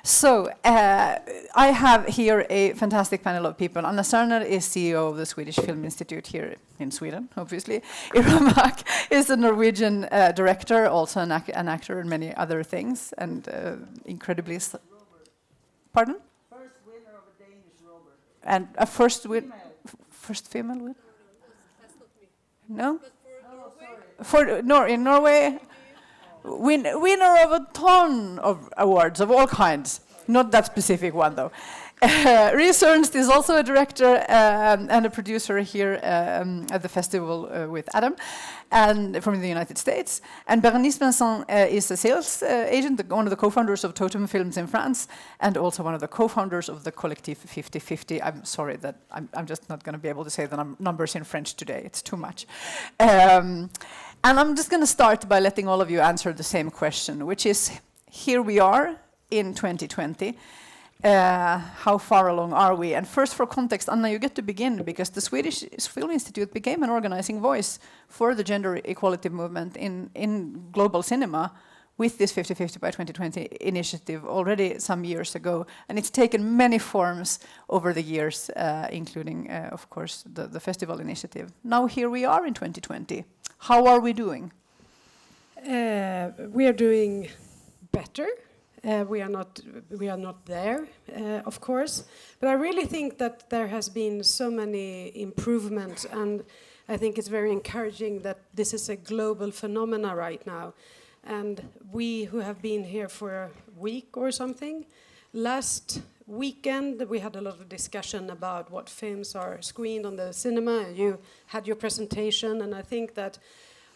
So I have here a fantastic panel of people. Anna Serner is CEO of the Swedish Film Institute here in Sweden, obviously. Iram Haq is a Norwegian director, also an actor and many other things, and incredibly... Pardon? First winner of a Danish Robert. And a first female win? That's not me. No? But for Norway? In Norway, winner of a ton of awards of all kinds. Not that specific one, though. Rhys Ernst is also a director and a producer here at the festival with Adam, and from the United States. And Bérénice Vincent is a sales agent, one of the co-founders of Totem Films in France, and also one of the co-founders of the Collectif 50/50. I'm sorry that I'm just not going to be able to say the numbers in French today. It's too much. And I'm just going to start by letting all of you answer the same question, which is, here we are in 2020. How far along are we? And first, for context, Anna, you get to begin, because the Swedish Film Institute became an organizing voice for the gender equality movement in global cinema with this 50/50 by 2020 initiative already some years ago. And it's taken many forms over the years, including, of course, the festival initiative. Now here we are in 2020. How are we doing? We are doing better. We are not there, of course, but I really think that there has been so many improvements, and I think it's very encouraging that this is a global phenomena right now. And we who have been here for a week or something, last weekend we had a lot of discussion about what films are screened on the cinema. You had your presentation, and I think that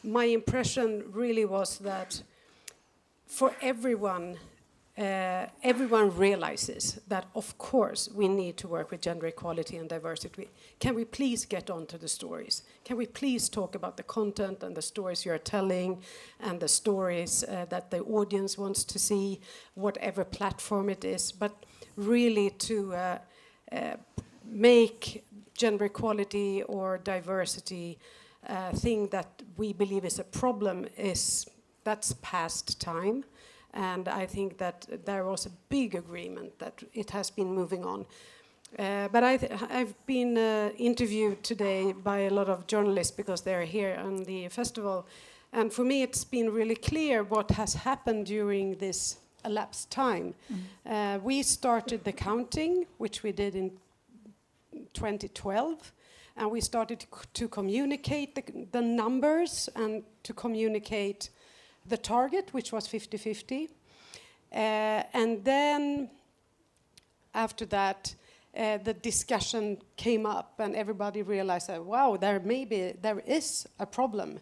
my impression really was that for everyone realizes that, of course, we need to work with gender equality and diversity. Can we please get on to the stories? Can we please talk about the content and the stories you're telling and the stories that the audience wants to see, whatever platform it is, but really to make gender equality or diversity a thing that we believe is a problem, that's past time. And I think that there was a big agreement that it has been moving on. But I've been interviewed today by a lot of journalists because they're here on the festival. And for me, it's been really clear what has happened during this elapsed time. We started the counting, which we did in 2012. And we started to communicate the numbers and to communicate the target, which was 50/50. And then after that, the discussion came up and everybody realized that, wow, there is a problem.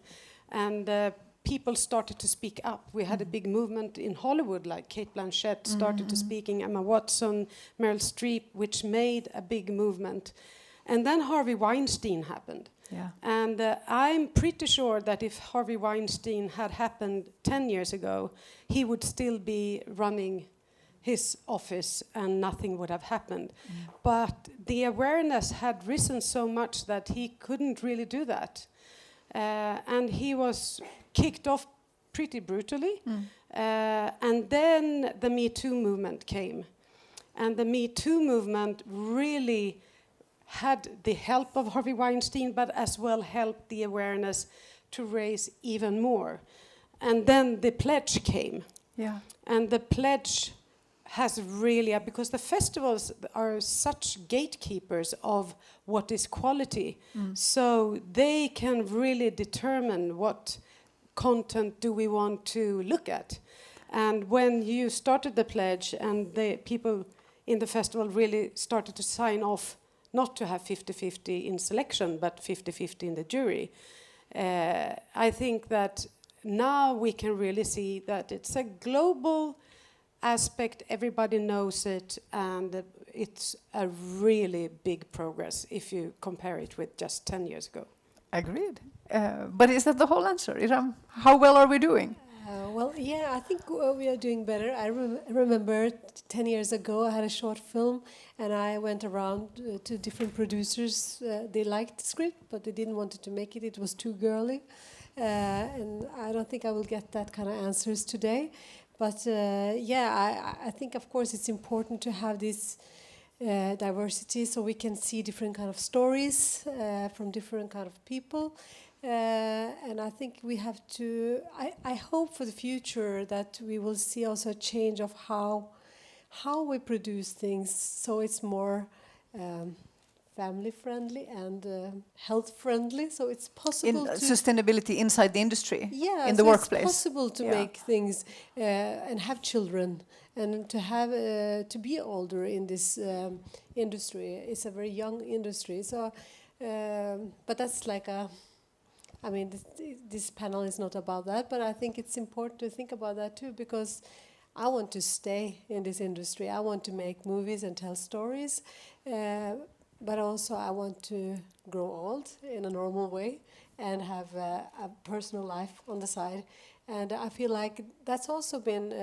And people started to speak up. We had a big movement in Hollywood, like Cate Blanchett started to speaking, Emma Watson, Meryl Streep, which made a big movement. And then Harvey Weinstein happened. Yeah. And I'm pretty sure that if Harvey Weinstein had happened 10 years ago, he would still be running his office and nothing would have happened. But the awareness had risen so much that he couldn't really do that. And he was kicked off pretty brutally. And then the Me Too movement came. And the Me Too movement really had the help of Harvey Weinstein, but as well helped the awareness to raise even more. And then the pledge came. Yeah. And the pledge has really, because the festivals are such gatekeepers of what is quality, so they can really determine what content do we want to look at. And when you started the pledge and the people in the festival really started to sign off not to have 50/50 in selection, but 50/50 in the jury. I think that now we can really see that it's a global aspect, everybody knows it, and it's a really big progress if you compare it with just 10 years ago. Agreed. But is that the whole answer, Iram? How well are we doing? Well, yeah, I think we are doing better. I remember 10 years ago I had a short film and I went around to different producers. They liked the script, but they didn't want to make it. It was too girly. And I don't think I will get that kind of answers today. But I think of course it's important to have this diversity, so we can see different kind of stories from different kind of people. And I think we have to. I hope for the future that we will see also a change of how we produce things, so it's more family friendly and health friendly. So it's possible to sustainability inside the industry, yeah, in the so workplace. It's possible to make things and have children and to have to be older in this industry. It's a very young industry. So, but that's like a. I mean, this panel is not about that, but I think it's important to think about that too, because I want to stay in this industry. I want to make movies and tell stories, but also I want to grow old in a normal way and have a personal life on the side. And I feel like that's also been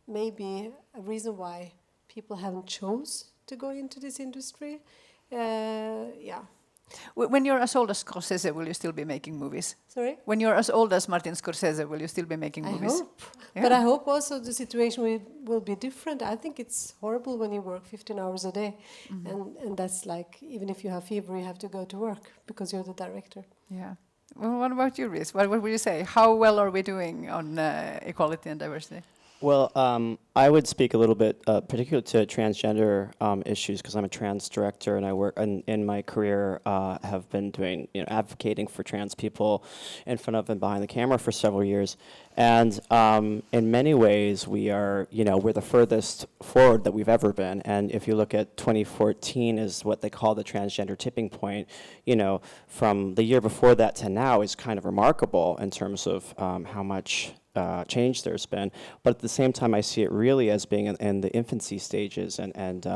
maybe a reason why people haven't chose to go into this industry. When you're as old as Scorsese, will you still be making movies? Sorry? When you're as old as Martin Scorsese, will you still be making movies? I hope. Yeah. But I hope also the situation will be different. I think it's horrible when you work 15 hours a day. And that's like, even if you have fever, you have to go to work because you're the director. Yeah. Well, what about you, Rhys? What would you say? How well are we doing on equality and diversity? Well, I would speak a little bit, particularly to transgender issues, because I'm a trans director, and I work in my career have been doing, advocating for trans people in front of and behind the camera for several years, and in many ways we are, we're the furthest forward that we've ever been. And if you look at 2014 is what they call the transgender tipping point, from the year before that to now is kind of remarkable in terms of how much change there's been, but at the same time I see it really as being in the infancy stages, and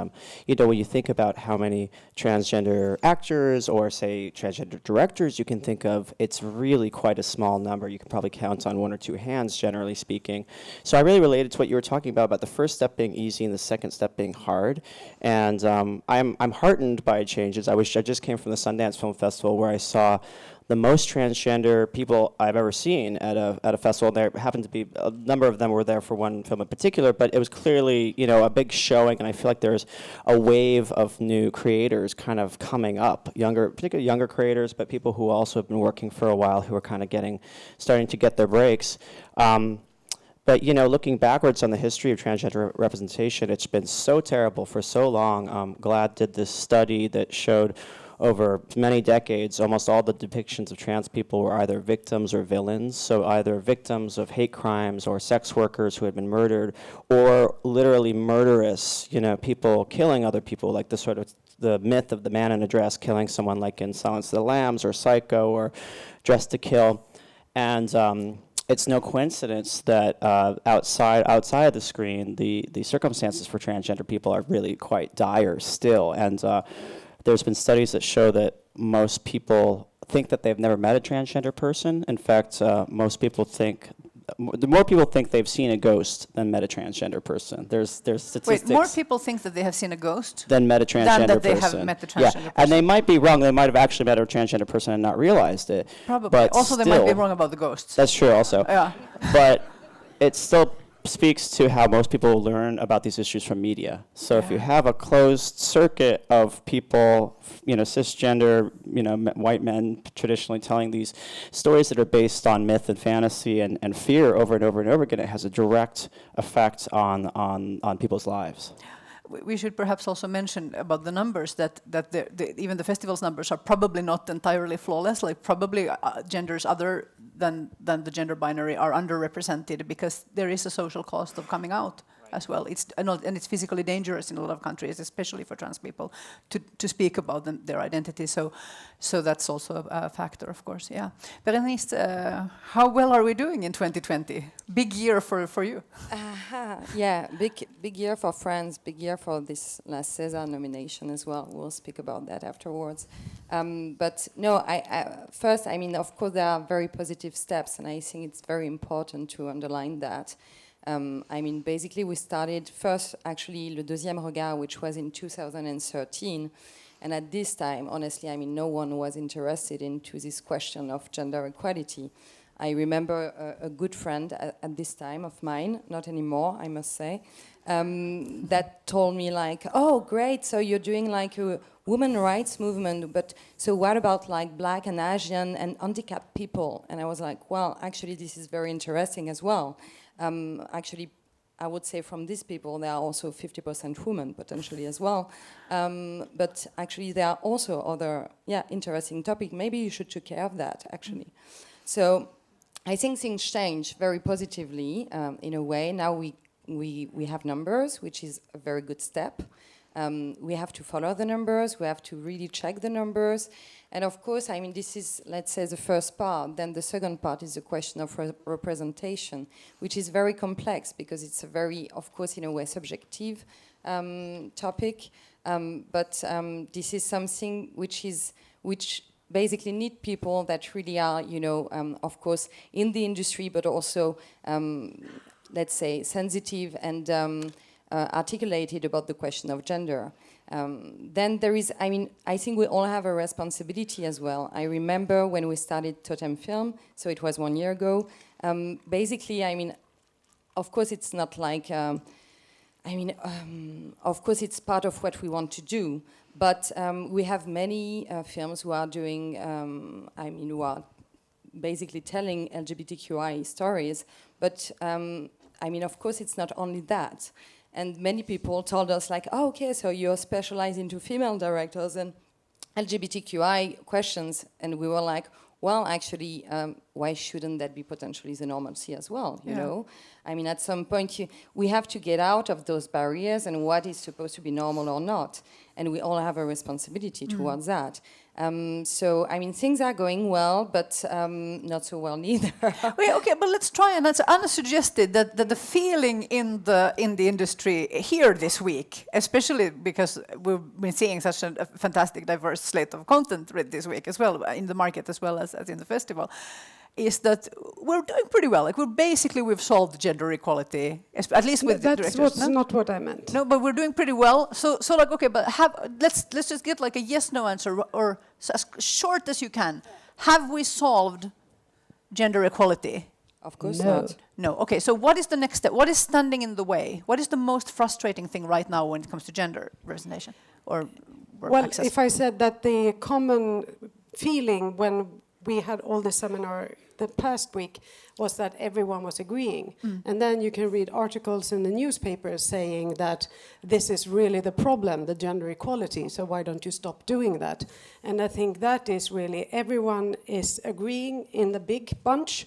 when you think about how many transgender actors or say transgender directors you can think of, it's really quite a small number. You can probably count on one or two hands, generally speaking. So I really related to what you were talking about the first step being easy and the second step being hard, and I'm heartened by changes. I just came from the Sundance Film Festival, where I saw the most transgender people I've ever seen at a festival. There happened to be a number of them were there for one film in particular, but it was clearly, a big showing, and I feel like there's a wave of new creators kind of coming up, particularly younger creators, but people who also have been working for a while who are kind of starting to get their breaks. But, looking backwards on the history of transgender representation, it's been so terrible for so long. GLAAD did this study that showed over many decades, almost all the depictions of trans people were either victims or villains, so either victims of hate crimes or sex workers who had been murdered, or literally murderous, people killing other people, like the myth of the man in a dress killing someone, like in Silence of the Lambs or Psycho or Dressed to Kill. And it's no coincidence that outside of the screen, the circumstances for transgender people are really quite dire still. And there's been studies that show that most people think that they've never met a transgender person. In fact, most people think, the more people think they've seen a ghost than met a transgender person. There's statistics. Wait, more people think that they have seen a ghost than met a transgender person. Than that they have met the transgender person. And they might be wrong. They might have actually met a transgender person and not realized it. Probably. But also, they might be wrong about the ghosts. That's true also. Yeah. But it still speaks to how most people learn about these issues from media. So if you have a closed circuit of people, cisgender, white men traditionally telling these stories that are based on myth and fantasy and fear over and over and over again, it has a direct effect on people's lives. We should perhaps also mention about the numbers that even the festival's numbers are probably not entirely flawless. Like probably genders other than the gender binary are underrepresented because there is a social cost of coming out as well. And it's physically dangerous in a lot of countries, especially for trans people, to speak about their identity. So that's also a factor, of course. Yeah, Bérénice, how well are we doing in 2020? Big year for you. Yeah, big year for France. Big year for this last César nomination as well. We'll speak about that afterwards. But no, first, of course, there are very positive steps, and I think it's very important to underline that. Basically, we started first, actually, Le Deuxième Regard, which was in 2013. And at this time, honestly, no one was interested into this question of gender equality. I remember a good friend at this time of mine, not anymore, I must say, that told me like, oh, great, so you're doing like a women rights movement, but so what about like Black and Asian and handicapped people? And I was like, well, actually, this is very interesting as well. Actually, I would say from these people, there are also 50% women potentially as well. But actually, there are also other, interesting topics. Maybe you should take care of that, actually. So I think things change very positively in a way. Now we have numbers, which is a very good step. We have to follow the numbers. We have to really check the numbers. And of course, I mean, this is, let's say, the first part. Then the second part is the question of representation, which is very complex because it's a very, of course, in a way, subjective topic. But this is something which basically need people that really are, of course, in the industry, but also, let's say, sensitive and articulated about the question of gender. Then there is, I mean, I think we all have a responsibility as well. I remember when we started Totem Film, so it was 1 year ago. Basically, I mean, of course, it's not like, of course, it's part of what we want to do. But we have many films who are doing, who are basically telling LGBTQI stories. But, of course, it's not only that. And many people told us, like, oh, okay, so you're specialized into female directors and LGBTQI questions. And we were like, well, actually, why shouldn't that be potentially the normalcy as well, you know? I mean, at some point, we have to get out of those barriers and what is supposed to be normal or not. And we all have a responsibility towards that. So, I mean, things are going well, but not so well neither. Okay, but let's try, and that's Anna suggested that the feeling in the industry here this week, especially because we've been seeing such a fantastic diverse slate of content this week as well, in the market as well as in the festival, is that we're doing pretty well. Like we've solved gender equality, at least with the directors. That's not what I meant. No, but we're doing pretty well. So like, okay, but let's just get like a yes/no answer, or as short as you can. Have we solved gender equality? Of course No. not. No. Okay. So what is the next step? What is standing in the way? What is the most frustrating thing right now when it comes to gender representation or Well, access? if I said that the common feeling when we had all the seminar the past week was that everyone was agreeing. And then you can read articles in the newspapers saying that this is really the problem, the gender equality, so why don't you stop doing that? And I think that is really, everyone is agreeing in the big bunch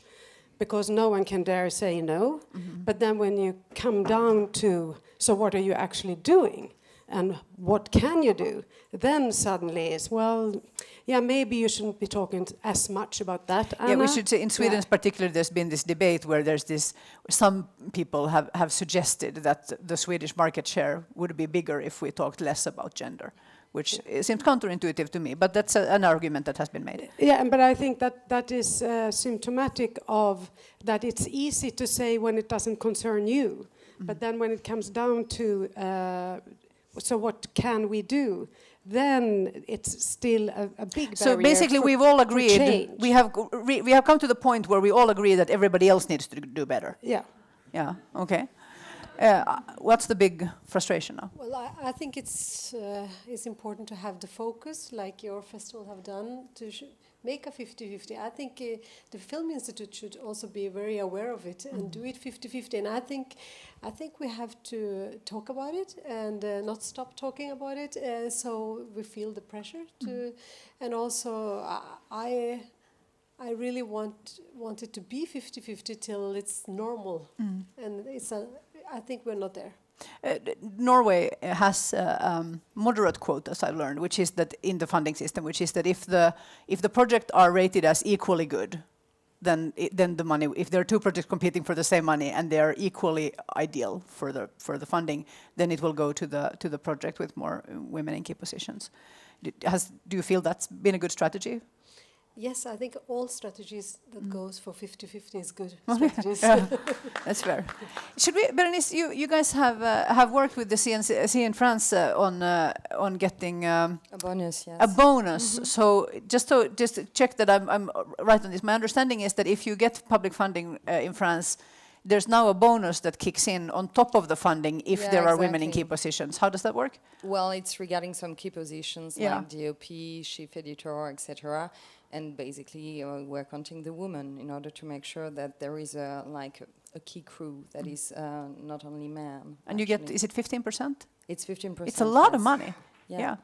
because no one can dare say no. But then when you come down to, so what are you actually doing? And what can you do? Then suddenly it's, well, yeah, maybe you shouldn't be talking as much about that, Anna. Yeah, we should say in Sweden, particularly, there's been this debate where there's this. Some people have suggested that the Swedish market share would be bigger if we talked less about gender, which seems counterintuitive to me. But that's an argument that has been made. Yeah, but I think that is symptomatic of that. It's easy to say when it doesn't concern you, but then when it comes down to so what can we do? Then it's still a big barrier. So basically, we've all agreed. Change. We have come to the point where we all agree that everybody else needs to do better. Yeah. Yeah. Okay. What's the big frustration now? Well, I think it's important to have the focus, like your festival have done, to make a 50-50. I think the Film Institute should also be very aware of it and do it 50-50. And I think we have to talk about it and not stop talking about it, so we feel the pressure to. And also, I really want it to be 50-50 till it's normal, and I think we're not there. Norway has moderate quotas, I've learned, which is that in the funding system, which is that if the projects are rated as equally good, then the money, if there are two projects competing for the same money and they are equally ideal for the funding, then it will go to the project with more women in key positions. Do you feel that's been a good strategy? Yes, I think all strategies that goes for 50-50 is good strategies. Yeah, that's fair. Should we, Bérénice, you guys have worked with the CNC in France on getting A bonus, yes. a bonus. So just to check that I'm right on this, my understanding is that if you get public funding in France, there's now a bonus that kicks in on top of the funding if Yeah, there are women in exactly. key positions. How does that work? Well, it's regarding some key positions Yeah. like DOP, chief editor, etc. And basically, we're counting the women in order to make sure that there is a key crew that is not only men. And you get, actually. is it 15%? It's 15%. It's a lot of yes. money. Yeah. Yeah.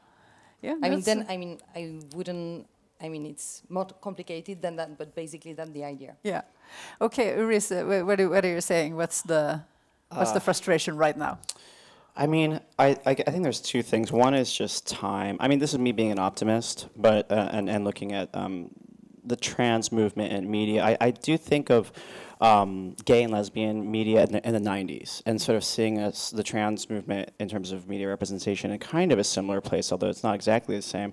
Yeah. I mean, that's, I wouldn't. I mean, it's more complicated than that, but basically that's the idea. yeah. Okay, Rhys, what are you saying? What's the frustration right now? I mean, I think there's two things. One is just time. I mean, this is me being an optimist, but and looking at the trans movement in media. I do think of gay and lesbian media in the 90s and sort of seeing the trans movement in terms of media representation in kind of a similar place, although it's not exactly the same.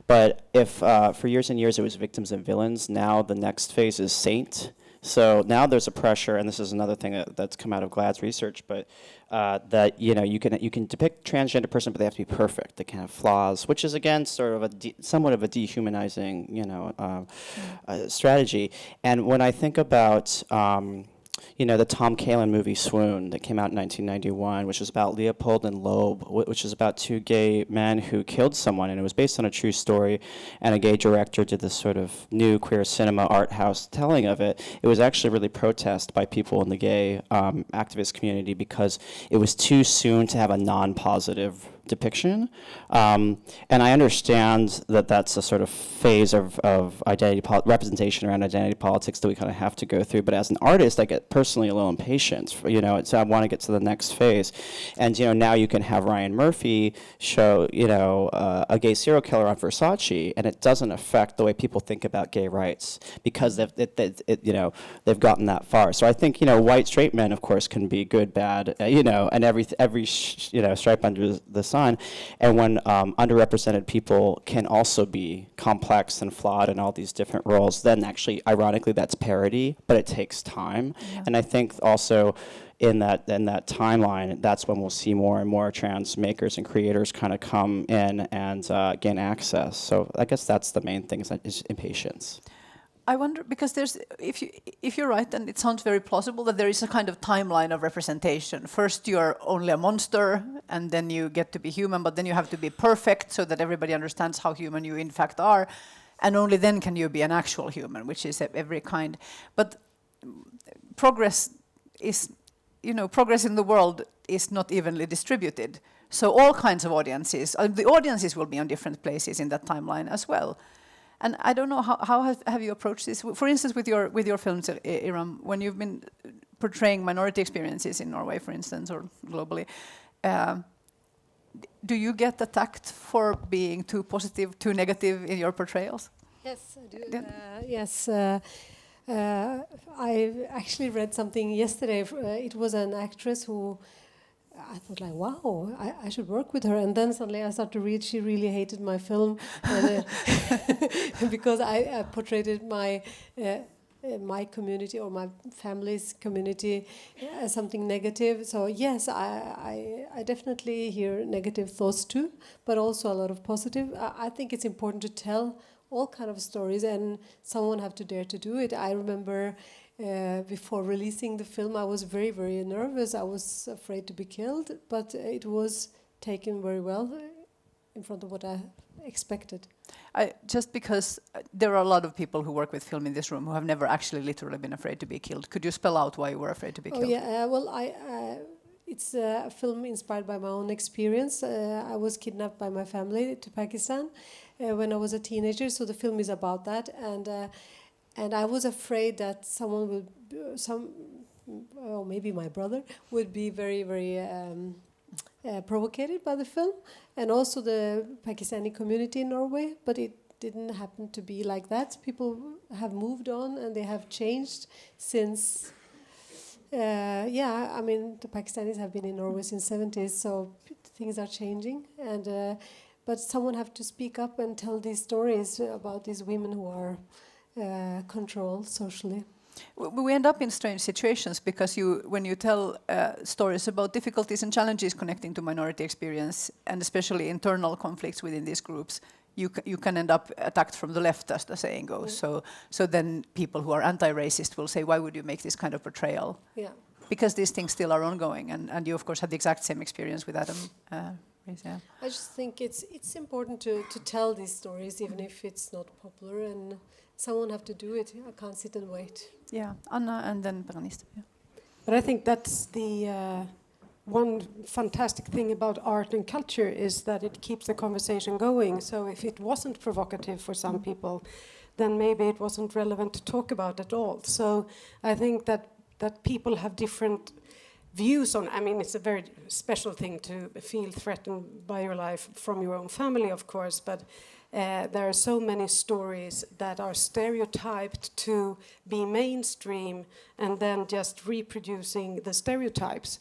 But if for years and years it was victims and villains, now the next phase is saint. So now there's a pressure, and this is another thing that's come out of GLAAD's research, but that you can depict transgender person, but they have to be perfect. They can have flaws, which is again sort of somewhat of a dehumanizing strategy. And when I think about the Tom Kalin movie Swoon that came out in 1991, which is about Leopold and Loeb, which is about two gay men who killed someone, and it was based on a true story, and a gay director did this sort of new queer cinema art house telling of it. It was actually really protested by people in the gay activist community because it was too soon to have a non-positive depiction. And I understand that that's a sort of phase of identity representation around identity politics that we kind of have to go through. But as an artist, I get personally a little impatient. So I want to get to the next phase. And now you can have Ryan Murphy show a gay serial killer on Versace, and it doesn't affect the way people think about gay rights because they've gotten that far. So I think white straight men, of course, can be good, bad, and every stripe under the sun. And when underrepresented people can also be complex and flawed in all these different roles, then actually, ironically, that's parity, but it takes time. Yeah. And I think also in that timeline, that's when we'll see more and more trans makers and creators kind of come in and gain access. So I guess that's the main thing is impatience. I wonder, because if you're right, and it sounds very plausible that there is a kind of timeline of representation. First you're only a monster, and then you get to be human, but then you have to be perfect so that everybody understands how human you in fact are, and only then can you be an actual human, which is every kind. But progress in the world is not evenly distributed. So all kinds of audiences, the audiences will be on different places in that timeline as well. And I don't know how have you approached this? For instance, with your films, Iram, when you've been portraying minority experiences in Norway, for instance, or globally, do you get attacked for being too positive, too negative in your portrayals? Yes, I do. Yes. I actually read something yesterday. It was an actress who I thought, like, wow, I should work with her. And then suddenly I started to read, she really hated my film and, because I portrayed my community or my family's community as something negative. So yes, I definitely hear negative thoughts too, but also a lot of positive. I think it's important to tell all kind of stories, and someone have to dare to do it. I remember before releasing the film, I was very, very nervous. I was afraid to be killed, but it was taken very well in front of what I expected. Just because there are a lot of people who work with film in this room who have never actually literally been afraid to be killed. Could you spell out why you were afraid to be killed? Oh yeah, well, it's a film inspired by my own experience. I was kidnapped by my family to Pakistan when I was a teenager, so the film is about that. And I was afraid that someone would, or maybe my brother, would be very, very provocated by the film, and also the Pakistani community in Norway. But it didn't happen to be like that. People have moved on and they have changed since. I mean, the Pakistanis have been in Norway since 70s, so things are changing. And but someone have to speak up and tell these stories about these women who are controlled socially. We end up in strange situations because when you tell stories about difficulties and challenges connecting to minority experience, and especially internal conflicts within these groups, you can end up attacked from the left, as the saying goes. So then people who are anti-racist will say, why would you make this kind of portrayal? Yeah. Because these things still are ongoing, and you of course had the exact same experience with Adam. Yeah. I just think it's important to tell these stories, even if it's not popular, and someone have to do it. I can't sit and wait. Yeah, Anna and then Bérénice. Yeah. But I think that's the one fantastic thing about art and culture is that it keeps the conversation going. So if it wasn't provocative for some people, then maybe it wasn't relevant to talk about at all. So I think that people have different views on. I mean, it's a very special thing to feel threatened by your life from your own family, of course, but there are so many stories that are stereotyped to be mainstream and then just reproducing the stereotypes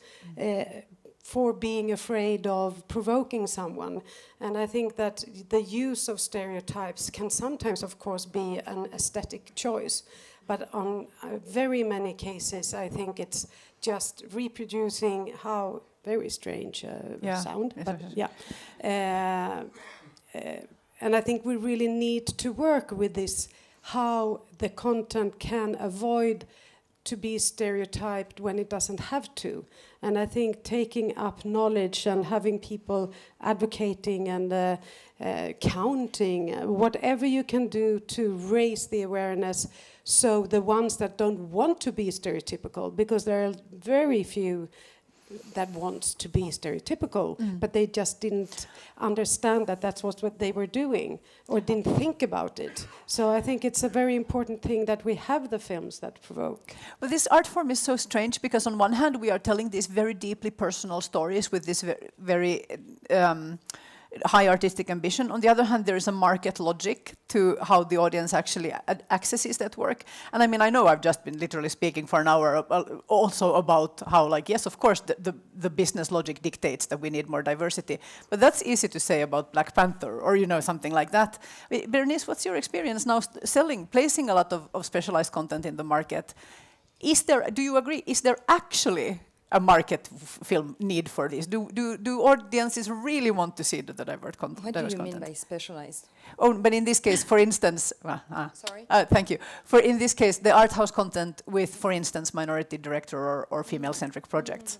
for being afraid of provoking someone. And I think that the use of stereotypes can sometimes, of course, be an aesthetic choice. But on very many cases, I think it's just reproducing how very strange sound. But yeah. And I think we really need to work with this, how the content can avoid to be stereotyped when it doesn't have to. And I think taking up knowledge and having people advocating and counting, whatever you can do to raise the awareness, so the ones that don't want to be stereotypical, because there are very few that wants to be stereotypical, but they just didn't understand that that's what they were doing or didn't think about it. So I think it's a very important thing that we have the films that provoke. But this art form is so strange because on one hand we are telling these very deeply personal stories with this very high artistic ambition. On the other hand, there is a market logic to how the audience actually accesses that work. And I mean, I know I've just been literally speaking for an hour also about how, like, yes, of course, the business logic dictates that we need more diversity. But that's easy to say about Black Panther or, you know, something like that. Bérénice, what's your experience now placing a lot of specialized content in the market? Do you agree, is there actually a market film need for this? Do audiences really want to see the diverse content? What do you mean by specialized? Oh, but in this case, for instance, Sorry? Thank you. In this case, the art house content with, for instance, minority director or female-centric projects.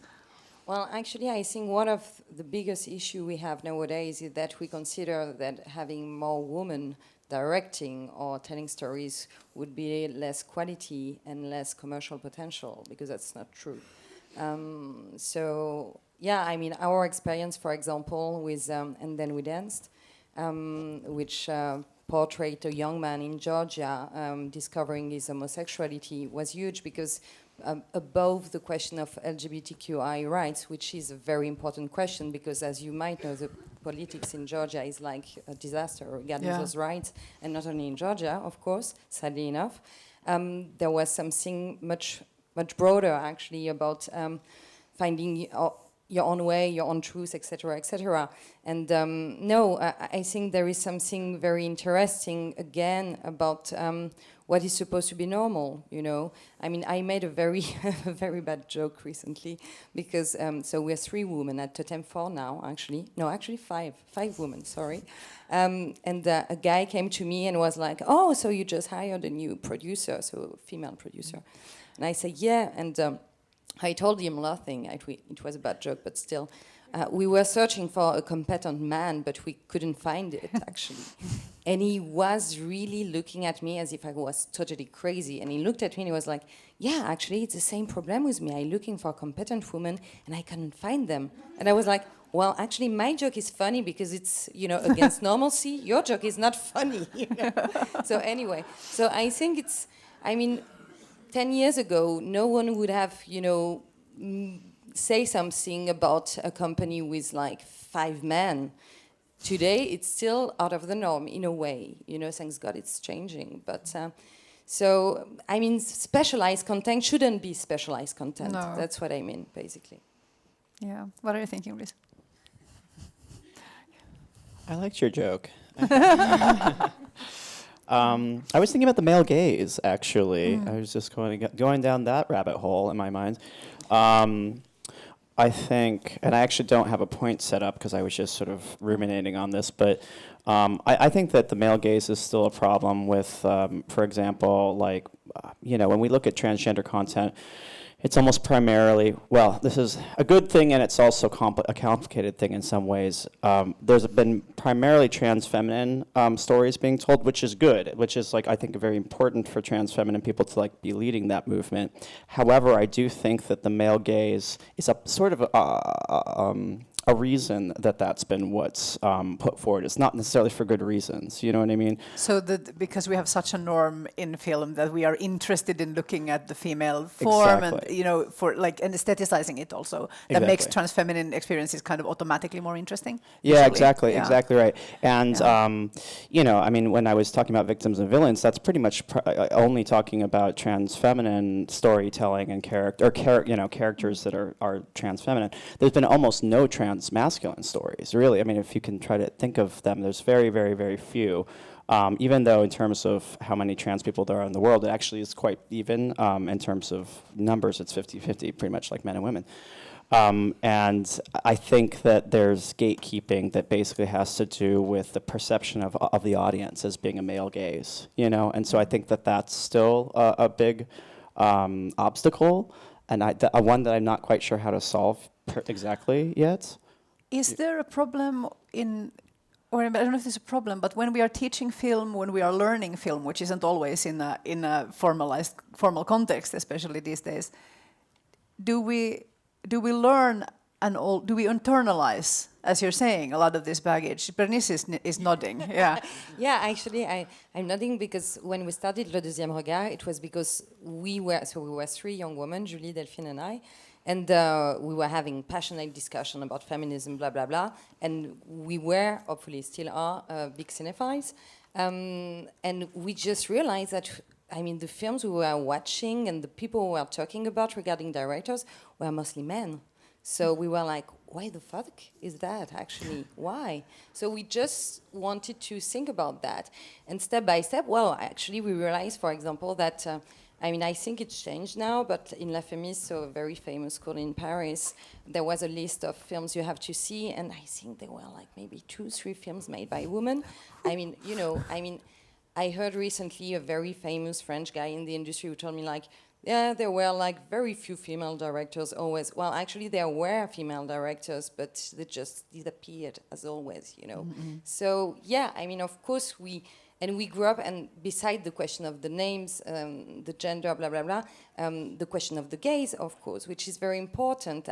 Well, actually, I think one of the biggest issue we have nowadays is that we consider that having more women directing or telling stories would be less quality and less commercial potential, because that's not true. So, yeah, I mean, our experience, for example, with And Then We Danced, which portrayed a young man in Georgia discovering his homosexuality, was huge because above the question of LGBTQI rights, which is a very important question because, as you might know, the politics in Georgia is like a disaster regarding those rights, and not only in Georgia, of course, sadly enough. There was something much broader, actually, about finding your own way, your own truth, etc., etc. And no, I think there is something very interesting, again, about what is supposed to be normal, you know. I mean, I made a very very bad joke recently, because, so we're 3 women at Totem Film now, actually. No, actually 5 women, sorry. And a guy came to me and was like, oh, so you just hired a new producer, so a female producer. And I said, yeah, and I told him nothing. It was a bad joke, but still. We were searching for a competent man, but we couldn't find it, actually. And he was really looking at me as if I was totally crazy. And he looked at me and he was like, yeah, actually, it's the same problem with me. I'm looking for competent women, and I couldn't find them. And I was like, well, actually, my joke is funny because it's, you know, against normalcy. Your joke is not funny. You know? So anyway, so I think it's, I mean, 10 years ago, no one would have, you know, say something about a company with like 5 men. Today, it's still out of the norm in a way. You know, thanks God it's changing. But so, I mean, specialized content shouldn't be specialized content. No. That's what I mean, basically. Yeah. What are you thinking, Rhys? I liked your joke. I was thinking about the male gaze, actually. I was just going down that rabbit hole in my mind. I think, and I actually don't have a point set up because I was just sort of ruminating on this, but I think that the male gaze is still a problem with, for example, like, when we look at transgender content, it's almost primarily, well, this is a good thing and it's also a complicated thing in some ways. There's been primarily trans feminine stories being told, which is good, which is like, I think, very important for trans feminine people to like be leading that movement. However, I do think that the male gaze is a sort of a reason that that's been what's put forward. It's not necessarily for good reasons, you know what I mean? So that because we have such a norm in film that we are interested in looking at the female form and for like and aestheticizing it also, that makes trans feminine experiences kind of automatically more interesting. Yeah, usually. exactly right. And I mean, when I was talking about victims and villains, that's pretty much only talking about trans feminine storytelling and characters that are trans feminine. There's been almost no trans masculine stories, really. I mean, if you can try to think of them, there's very, very, very few. Even though in terms of how many trans people there are in the world, it actually is quite even. In terms of numbers, it's 50-50, pretty much like men and women. And I think that there's gatekeeping that basically has to do with the perception of the audience as being a male gaze, And so I think that that's still a big obstacle, and one that I'm not quite sure how to solve exactly yet. Is there a problem or I don't know if there's a problem, but when we are teaching film, when we are learning film, which isn't always in a formal context, especially these days, do we learn do we internalize, as you're saying, a lot of this baggage? Bérénice is nodding. Yeah. Yeah, actually, I'm nodding because when we started Le Deuxième Regard, it was because we were three young women, Julie, Delphine, and I. And we were having passionate discussion about feminism, blah, blah, blah. And we were, hopefully still are, big cinephiles. And we just realized that, the films we were watching and the people we were talking about regarding directors were mostly men. So we were like, why the fuck is that, actually? Why? So we just wanted to think about that. And step by step, actually, we realized, for example, that... I think it's changed now, but in La Femis, so a very famous school in Paris, there was a list of films you have to see, and I think there were like maybe 2-3 films made by women. I heard recently a very famous French guy in the industry who told me there were like very few female directors always. Well, actually there were female directors, but they just disappeared as always, Mm-hmm. So of course we grew up, and beside the question of the names, the gender, blah, blah, blah, the question of the gaze, of course, which is very important.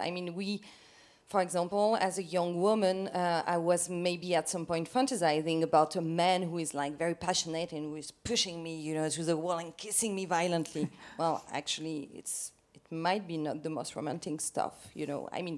For example, as a young woman, I was maybe at some point fantasizing about a man who is like very passionate and who is pushing me, to the wall and kissing me violently. Well, actually, it might be not the most romantic stuff,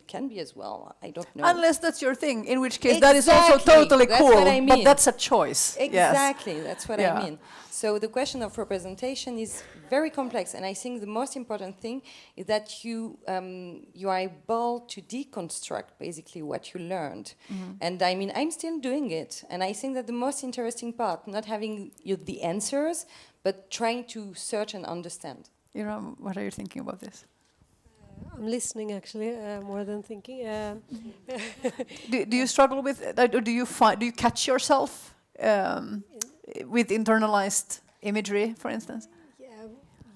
can be as well. I don't know. Unless that's your thing, in which case that is also totally cool. What I mean. But that's a choice. Exactly, yes. That's what I mean. So the question of representation is very complex, and I think the most important thing is that you are able to deconstruct basically what you learned. Mm-hmm. And I'm still doing it, and I think that the most interesting part, not having the answers, but trying to search and understand. Iram, what are you thinking about this? I'm listening, actually, more than thinking. Do you struggle with, or do you catch yourself with internalized imagery, for instance?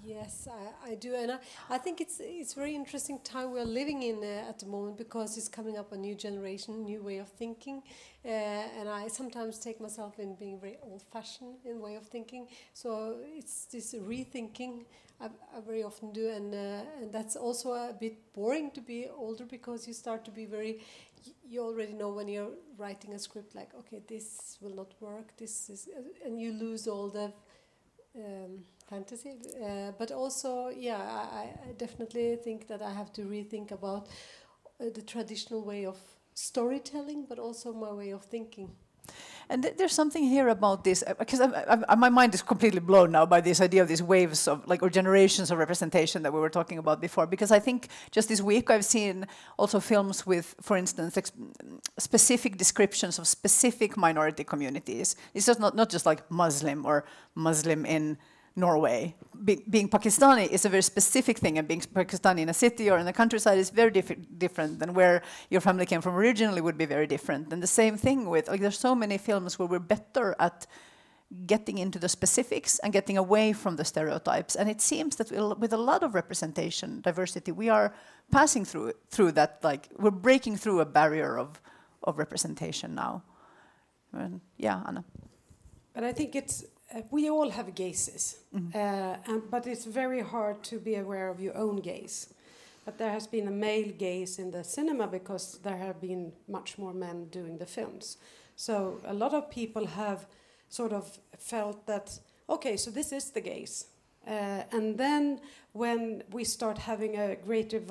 Yes, I do, and I think it's very interesting time we're living in at the moment, because it's coming up a new generation, new way of thinking, and I sometimes take myself in being very old-fashioned in way of thinking. So it's this rethinking I very often do, and that's also a bit boring to be older, because you start to be you already know when you're writing a script, like, okay, this will not work, this is, and you lose all the fantasy, but also, I definitely think that I have to rethink about the traditional way of storytelling, but also my way of thinking. And there's something here about this, because my mind is completely blown now by this idea of these waves of, like, or generations of representation that we were talking about before. Because I think just this week I've seen also films with, for instance, specific descriptions of specific minority communities. It's just not just like Muslim or Muslim in Norway. Being Pakistani is a very specific thing, and being Pakistani in a city or in the countryside is very different than where your family came from originally would be very different. And the same thing with, like, there's so many films where we're better at getting into the specifics and getting away from the stereotypes. And it seems that with a lot of representation, diversity, we are passing through that, like, we're breaking through a barrier of representation now. Yeah, Anna. But I think it's we all have gazes, but it's very hard to be aware of your own gaze. But there has been a male gaze in the cinema because there have been much more men doing the films. So a lot of people have sort of felt that, okay, so this is the gaze. And then when we start having a greater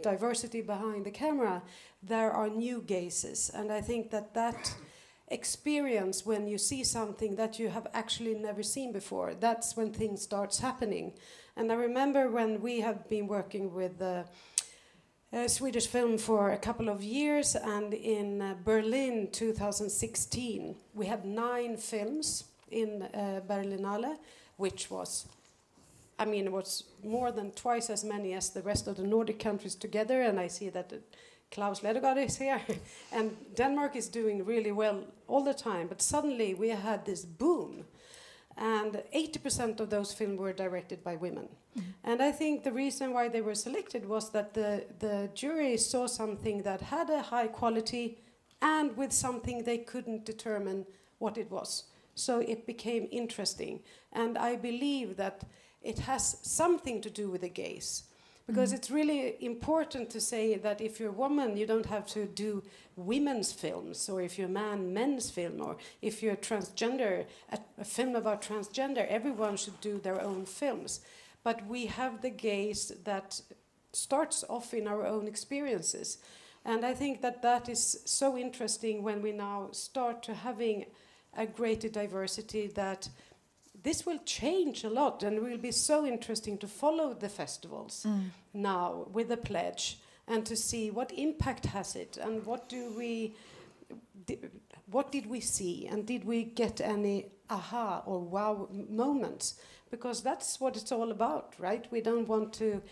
diversity behind the camera, there are new gazes. And I think that experience, when you see something that you have actually never seen before, that's when things starts happening. And I remember when we have been working with the Swedish Film for a couple of years, and in Berlin 2016 we had 9 films in Berlinale, which was, I mean, it was more than twice as many as the rest of the Nordic countries together. And I see that Klaus Ledergaard is here, and Denmark is doing really well all the time. But suddenly we had this boom, and 80% of those films were directed by women. And I think the reason why they were selected was that the jury saw something that had a high quality, and with something they couldn't determine what it was. So it became interesting. And I believe that it has something to do with the gaze. Because it's really important to say that if you're a woman, you don't have to do women's films, or if you're a man, men's film, or if you're transgender, a film about transgender, everyone should do their own films. But we have the gaze that starts off in our own experiences. And I think that is so interesting when we now start to having a greater diversity, that this will change a lot, and it will be so interesting to follow the festivals now with the pledge, and to see what impact has it, and what did we see, and did we get any aha or wow moments? Because that's what it's all about, right? We don't want to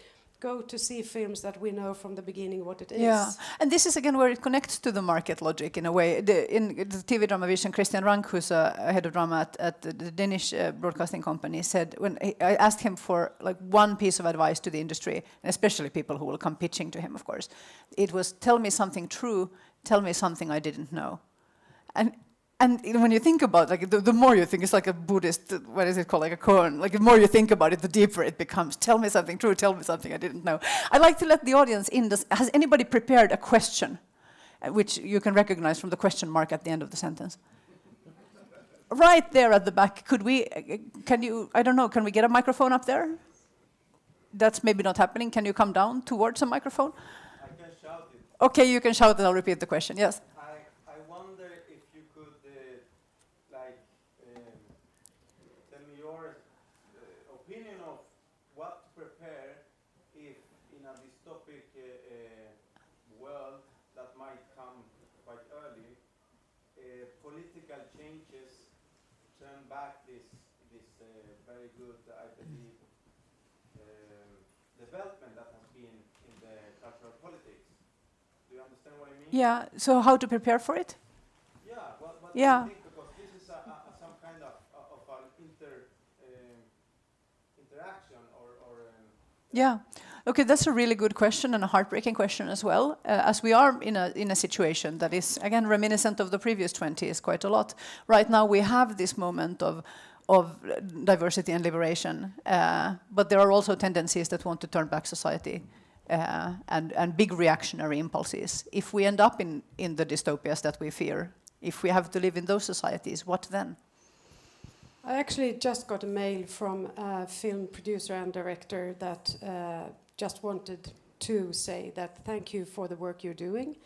go to see films that we know from the beginning what it is. Yeah, and this is again where it connects to the market logic in a way. In the TV Drama Vision, Christian Rank, who's a head of drama at the Danish broadcasting company, said, when I asked him for like one piece of advice to the industry, and especially people who will come pitching to him, of course, it was, tell me something true, tell me something I didn't know. And when you think about, like, the more you think, it's like a Buddhist, what is it called, like a koan. Like, the more you think about it, the deeper it becomes. Tell me something true, tell me something I didn't know. I like to let the audience in. Has anybody prepared a question, which you can recognize from the question mark at the end of the sentence? Right there at the back. Can we get a microphone up there? That's maybe not happening. Can you come down towards a microphone? I can shout it. Okay, you can shout and I'll repeat the question, yes. I wonder if you could tell me your opinion of what to prepare if in a dystopic world that might come quite early, political changes turn back this very good, I believe, development that has been in the cultural politics. Do you understand what I mean? Yeah, so how to prepare for it? Yeah, what Yeah. do you think? Because this is some kind of an interaction or Yeah. Okay, that's a really good question, and a heartbreaking question as well. As we are in a situation that is, again, reminiscent of the previous 20s quite a lot. Right now we have this moment of diversity and liberation, but there are also tendencies that want to turn back society, and big reactionary impulses. If we end up in the dystopias that we fear, if we have to live in those societies, what then? I actually just got a mail from a film producer and director that just wanted to say that thank you for the work you're doing.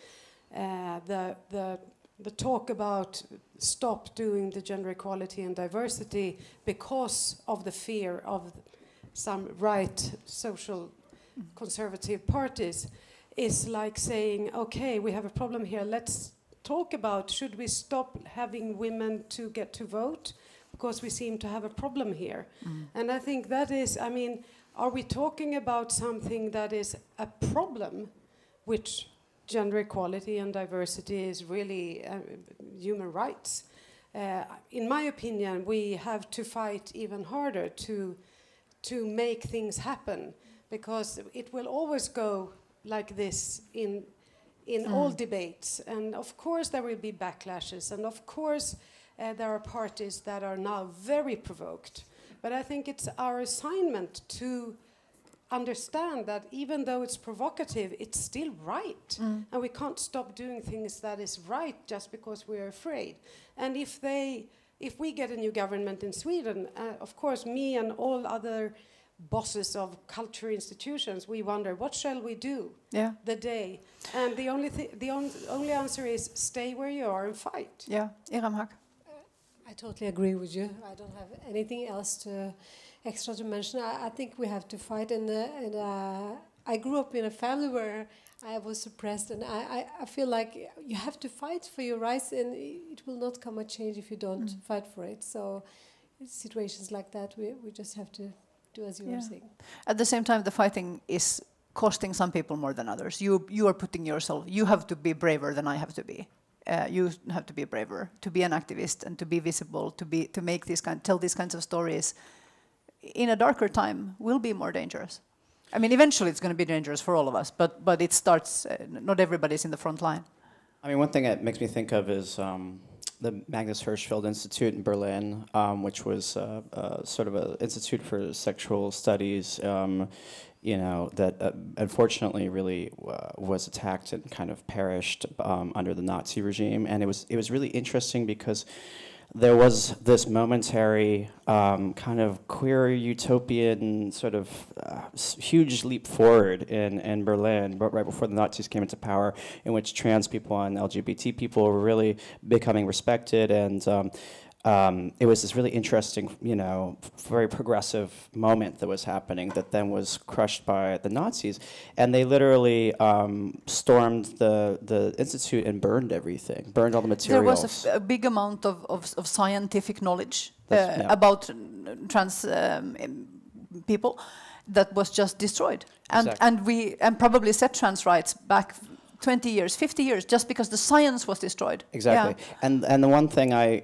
The the talk about stop doing the gender equality and diversity because of the fear of some right social conservative parties is like saying, okay, we have a problem here, let's talk about should we stop having women to get to vote because we seem to have a problem here. And I think that is, I mean, are we talking about something that is a problem, which gender equality and diversity is really human rights? In my opinion, we have to fight even harder to make things happen, because it will always go like this in all debates. And of course there will be backlashes, and of course there are parties that are now very provoked. But I think it's our assignment to understand that even though it's provocative, it's still right. And we can't stop doing things that is right just because we're afraid. And if we get a new government in Sweden, of course me and all other bosses of culture institutions, we wonder, what shall we do the day? And the only answer is stay where you are and fight. Yeah, Iram Haq. I totally agree with you. I don't have anything else extra to mention. I think we have to fight. And I grew up in a family where I was suppressed, and I feel like you have to fight for your rights, and it will not come a change if you don't fight for it. So situations like that, we just have to do as you were saying. At the same time, the fighting is costing some people more than others. You are putting yourself, you have to be braver than I have to be. You have to be braver to be an activist and to be visible, to make tell these kinds of stories in a darker time will be more dangerous. I mean, eventually it's going to be dangerous for all of us, but it starts, not everybody's in the front line. I mean, one thing that makes me think of is the Magnus Hirschfeld Institute in Berlin, which was sort of an institute for sexual studies, that unfortunately really was attacked and kind of perished under the Nazi regime. And it was really interesting because there was this momentary kind of queer utopian sort of huge leap forward in Berlin, but right before the Nazis came into power, in which trans people and LGBT people were really becoming respected, and it was this really interesting, very progressive moment that was happening that then was crushed by the Nazis. And they literally stormed the institute and burned everything, burned all the materials. There was a big amount of scientific knowledge about trans people that was just destroyed. Exactly. And probably set trans rights back 20 years, 50 years, just because the science was destroyed. Exactly. Yeah. And the one thing I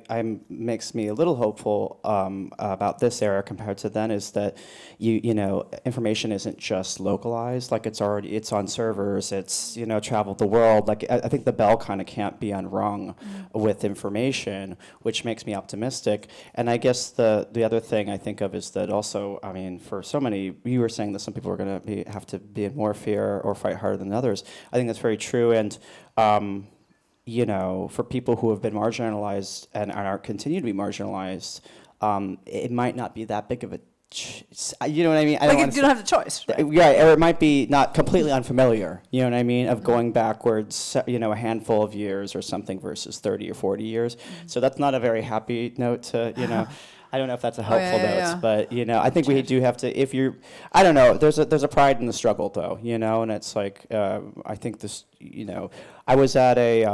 makes me a little hopeful about this era compared to then is that information isn't just localized, like it's on servers, it's traveled the world. Like I think the bell kind of can't be unrung with information, which makes me optimistic. And I guess the other thing I think of is that also, I mean, for so many, you were saying that some people are going to have to be in more fear or fight harder than others. I think that's very true, and for people who have been marginalized and are continue to be marginalized, it might not be that big of a, you know what I mean? You don't have the choice, right? Yeah, or it might be not completely unfamiliar, you know what I mean, of going backwards, a handful of years or something versus 30 or 40 years. So that's not a very happy note to, I don't know if that's a helpful note, but I think we do have to. If you're, I don't know. There's a pride in the struggle, though, and it's like I think this. I was at a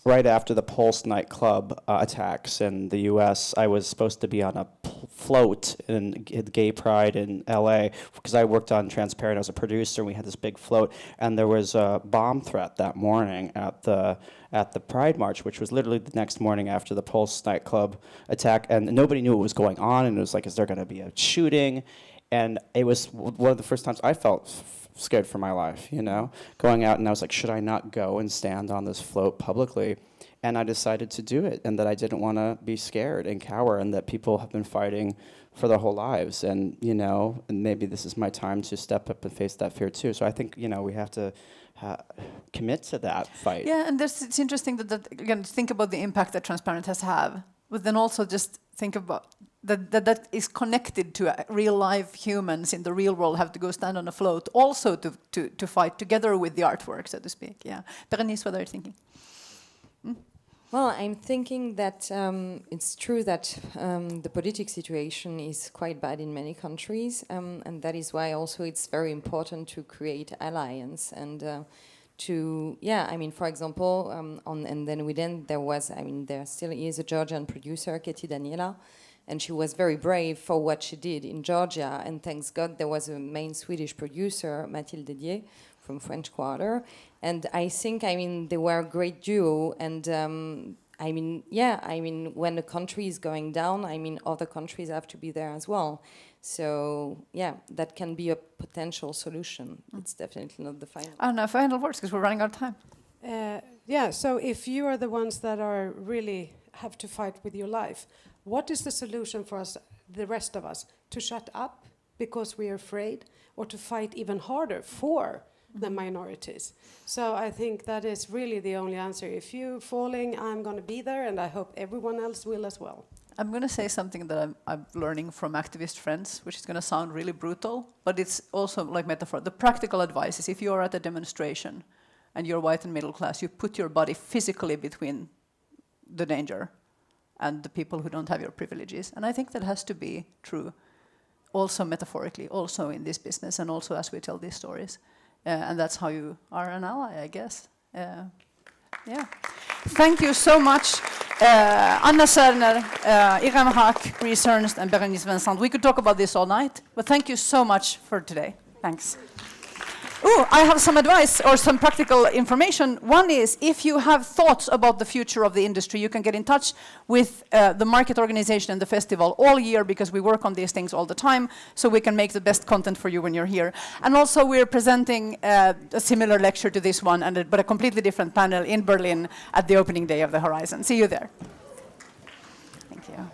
right after the Pulse nightclub attacks in the U.S. I was supposed to be on a float in Gay Pride in L.A. because I worked on Transparent as a producer, and we had this big float, and there was a bomb threat that morning at the Pride March, which was literally the next morning after the Pulse nightclub attack, and nobody knew what was going on, and it was like, is there going to be a shooting? And it was one of the first times I felt scared for my life, going out, and I was like, should I not go and stand on this float publicly? And I decided to do it, and that I didn't want to be scared and cower, and that people have been fighting for their whole lives, and and maybe this is my time to step up and face that fear too. So I think we have to commit to that fight. Yeah, and it's interesting that again, think about the impact that Transparent has had, but then also just think about that is connected to real life humans in the real world have to go stand on a float also to fight together with the artwork, so to speak. Yeah, Bérénice, what are you thinking? Well, I'm thinking that it's true that the political situation is quite bad in many countries, and that is why also it's very important to create alliance and for example, and then within there still is a Georgian producer, Katie Daniela, and she was very brave for what she did in Georgia, and thanks God there was a main Swedish producer, Mathilde Didier, from French Quarter, and I think, they were a great duo, and when a country is going down, other countries have to be there as well. So, that can be a potential solution. It's definitely not the final. Oh, no, final words, because we're running out of time. So if you are the ones that are really have to fight with your life, what is the solution for us, the rest of us, to shut up because we are afraid, or to fight even harder for the minorities? So I think that is really the only answer. If you're falling, I'm going to be there, and I hope everyone else will as well. I'm going to say something that I'm learning from activist friends, which is going to sound really brutal, but it's also like metaphor. The practical advice is if you're at a demonstration and you're white and middle class, you put your body physically between the danger and the people who don't have your privileges. And I think that has to be true also metaphorically, also in this business, and also as we tell these stories. And that's how you are an ally, I guess. Thank you so much, Anna Serner, Iram Haq, Rhys Ernst, and Bérénice Vincent. We could talk about this all night, but thank you so much for today. Thanks. I have some advice or some practical information. One is, if you have thoughts about the future of the industry, you can get in touch with the market organization and the festival all year, because we work on these things all the time, so we can make the best content for you when you're here. And also, we're presenting a similar lecture to this one, but a completely different panel in Berlin at the opening day of the Horizon. See you there. Thank you.